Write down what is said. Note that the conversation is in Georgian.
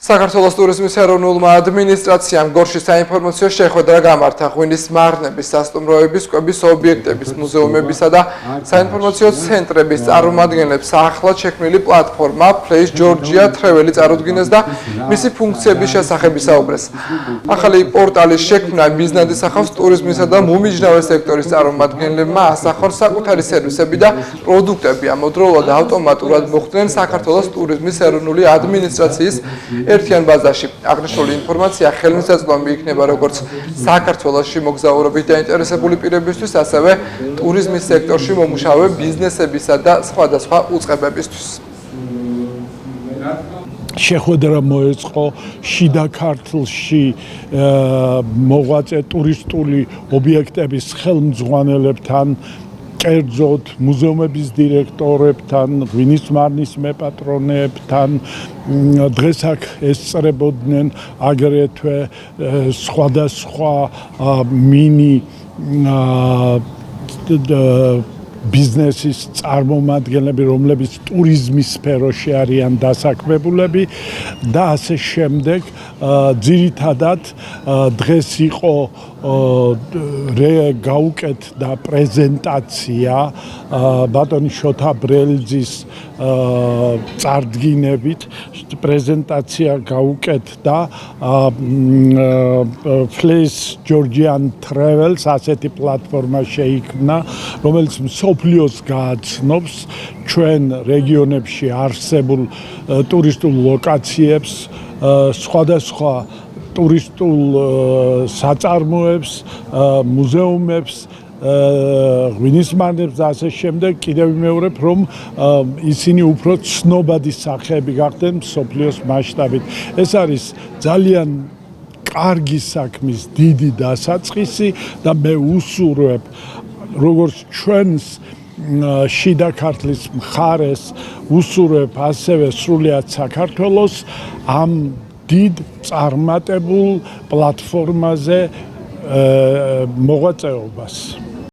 საქართველოს ტურიზმის ეროვნულმა ადმინისტრაციამ გორში საინფორმაციო შეხვედრა გამართა ღვინის მარნების, სასტუმროების, კვების ობიექტების, მუზეუმებისა და საინფორმაციო ცენტრების წარმომადგენლებს ახლად შექმნილი პლატფორმა Place Georgia Travel წარუდგინეს და მისი ფუნქციების შესახებ ისაუბრეს. ახალი პორტალის შექმნა მიზნად ისახავს ტურიზმისა და მომიჯნავე სექტორის წარმომადგენლებმა ასახონ საკუთარი სერვისები და პროდუქტები ამავდროულად ავტომატურად მოხვდნენ საქართველოს ტურიზმის ეროვნული ადმინისტრაციის ერთიან ბაზაში. აღნიშნული ინფორმაცია ხელმისაწვდომი იქნება როგორც საქართველოში მოგზაურობით დაინტერესებული პირებისთვის, ასევე ტურიზმის სექტორში მომუშავე ბიზნესებისა და სხვადასხვა უწყებებისთვის. შეხვედრა მოეწყო შიდა ქართლში მოღვაწე ტურისტული ობიექტების ხელმძღვანელებთან, კერძოდ მუზეუმების დირექტორებთან, ღვინის მარნის მეპატრონეებთან. დღეს აქ ესწრებოდნენ აგრეთვე სხვადასხვა მინი ბიზნესის წარმომადგენლები, რომლებიც ტურიზმის სფეროში არიან დასაქმებულები და ასე შემდეგ. ძირითადად დღეს იყო გაუკეთდა პრეზენტაცია ბატონი შოთა ბრელძის წარდგინებით. პრეზენტაცია გაუკეთდა Place Georgia Travel ასეთი პლატფორმა შეიქმნა, რომელიც მსოფლიოს გააცნობს ჩვენ რეგიონებში არსებულ ტურისტულ ლოკაციებს, სხვადასხვა ტურისტულ საწარმოებს, მუზეუმებს, ღვინის მარნებს და ასე შემდეგ. კიდევ ვიმეორებ, რომ ისინი უფრო ცნობადი სახეები გახდნენ მსოფლიოს მასშტაბით. ეს არის ძალიან კარგი საქმის დიდი დასაწყისი და მე უსურვებ როგორც ჩვენს შიდა ქართლის მხარეს, უსურვებ ასევე სრულიად საქართველოს ამ დიდ წარმატებულ პლატფორმაზე მოღვაწეობას.